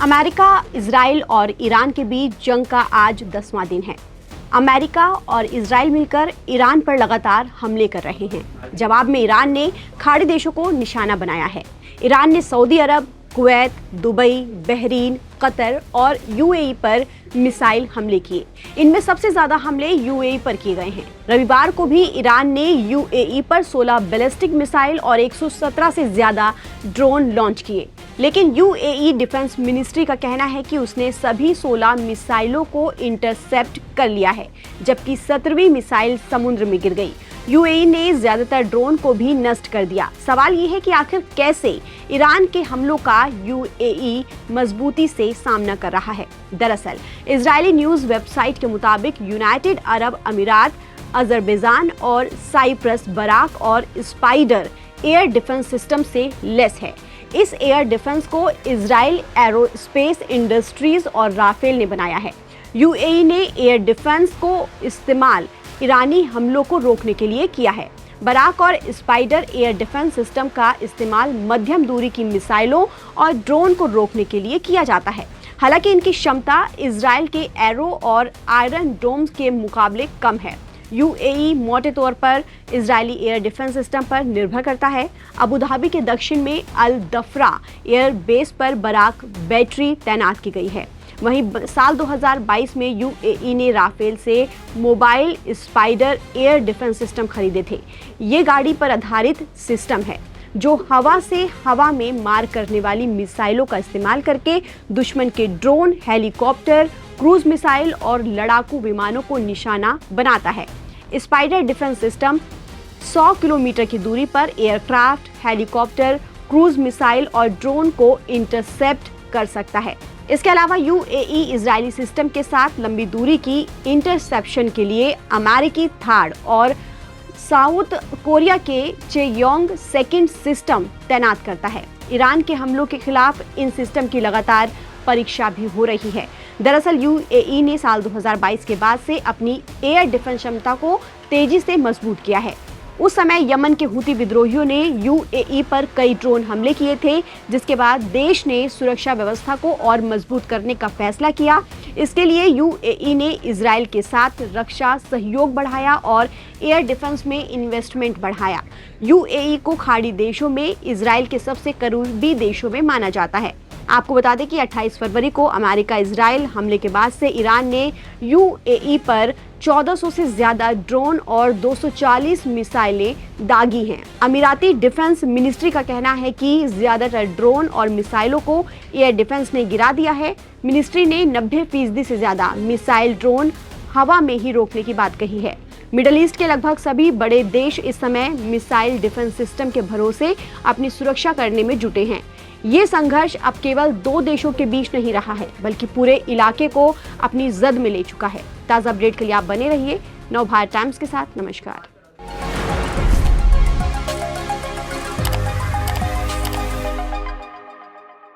America, Israel और Iran के बीच जंग का आज 10वां दिन है। अमेरिका और इजराइल मिलकर ईरान पर लगातार हमले कर रहे हैं। जवाब में ईरान ने खाड़ी देशों को निशाना बनाया है। ईरान ने सऊदी अरब, कुवैत, दुबई, बहरीन, कतर और यूएई पर मिसाइल हमले किए। इनमें सबसे ज्यादा हमले यूएई पर किए गए हैं। रविवार को भी ईरान ने यूएई पर 16 बैलिस्टिक मिसाइल और 117 से ज्यादा ड्रोन लॉन्च किए। लेकिन यूएई डिफेंस मिनिस्ट्री का कहना है कि उसने सभी 16 मिसाइलों को इंटरसेप्ट कर लिया है, जबकि 17वीं मिसाइल समुद्र में गिर गई। यूएई ने ज्यादातर ड्रोन को भी नष्ट कर दिया। सवाल ये है कि आखिर कैसे ईरान के हमलों का यूएई मजबूती से सामना कर रहा है। दरअसल इजरायली न्यूज वेबसाइट के मुताबिक यूनाइटेड अरब अमीरात, अजरबैजान और साइप्रस बराक और स्पाइडर एयर डिफेंस सिस्टम से लेस है। इस एयर डिफेंस को इजराइल एरोस्पेस इंडस्ट्रीज और राफेल ने बनाया है। यूएई ने एयर डिफेंस को इस्तेमाल ईरानी हमलों को रोकने के लिए किया है। बराक और स्पाइडर एयर डिफेंस सिस्टम का इस्तेमाल मध्यम दूरी की मिसाइलों और ड्रोन को रोकने के लिए किया जाता है। हालांकि इनकी क्षमता इजराइल के एरो और आयरन डोम के मुकाबले कम है। यूएई मोटे तौर पर इजरायली एयर डिफेंस सिस्टम पर निर्भर करता है। अबू धाबी के दक्षिण में अल दफरा एयर बेस पर बराक बैटरी तैनात की गई है। वहीं साल 2022 में यूएई ने राफेल से mobile spider air defence system खरीदे थे। ये गाड़ी पर आधारित सिस्टम है जो हवा से हवा में मार करने वाली मिसाइलों का इस्तेमाल करके दुश्मन के ड्रोन, हेलीकॉप्टर, क्रूज मिसाइल और लड़ाकू विमानों को निशाना बनाता है। स्पाइडर डिफेंस सिस्टम 100 किलोमीटर की दूरी पर एयरक्राफ्ट, हेलीकॉप्टर, क्रूज मिसाइल और ड्रोन को इंटरसेप्ट कर सकता है। इसके अलावा यूएई इजरायली सिस्टम के साथ लंबी दूरी की इंटरसेप्शन के लिए अमेरिकी थार्ड और साउथ कोरिया के चेयोंग सेकंड सिस्टम तैनात करता है। ईरान के हमलों के खिलाफ इन सिस्टम की लगातार परीक्षा भी हो रही है। दरअसल यूएई ने साल 2022 के बाद से अपनी एयर डिफेंस क्षमता को तेजी से मजबूत किया है। उस समय यमन के हुती विद्रोहियों ने यूएई पर कई ड्रोन हमले किए थे, जिसके बाद देश ने सुरक्षा व्यवस्था को और मजबूत करने का फैसला किया। इसके लिए यूएई ने इजराइल के साथ रक्षा सहयोग बढ़ाया और एयर डिफेंस में इन्वेस्टमेंट बढ़ाया। यूएई को खाड़ी देशों में इजराइल के सबसे करीबी देशों में माना जाता है। आपको बता दें कि 28 फरवरी को अमेरिका इजराइल हमले के बाद से ईरान ने यूएई पर 1400 से ज्यादा ड्रोन और 240 मिसाइलें दागी हैं। अमीराती डिफेंस मिनिस्ट्री का कहना है कि ज्यादातर ड्रोन और मिसाइलों को एयर डिफेंस ने गिरा दिया है। मिनिस्ट्री ने 90% से ज्यादा मिसाइल ड्रोन हवा में ही रोकने की बात कही है। मिडल ईस्ट के लगभग सभी बड़े देश इस समय मिसाइल डिफेंस सिस्टम के भरोसे अपनी सुरक्षा करने में जुटे हैं। ये संघर्ष अब केवल 2 देशों के बीच नहीं रहा है, बल्कि पूरे इलाके को अपनी जद में ले चुका है। ताज़ा अपडेट के लिए आप बने रहिए नवभारत टाइम्स के साथ। नमस्कार।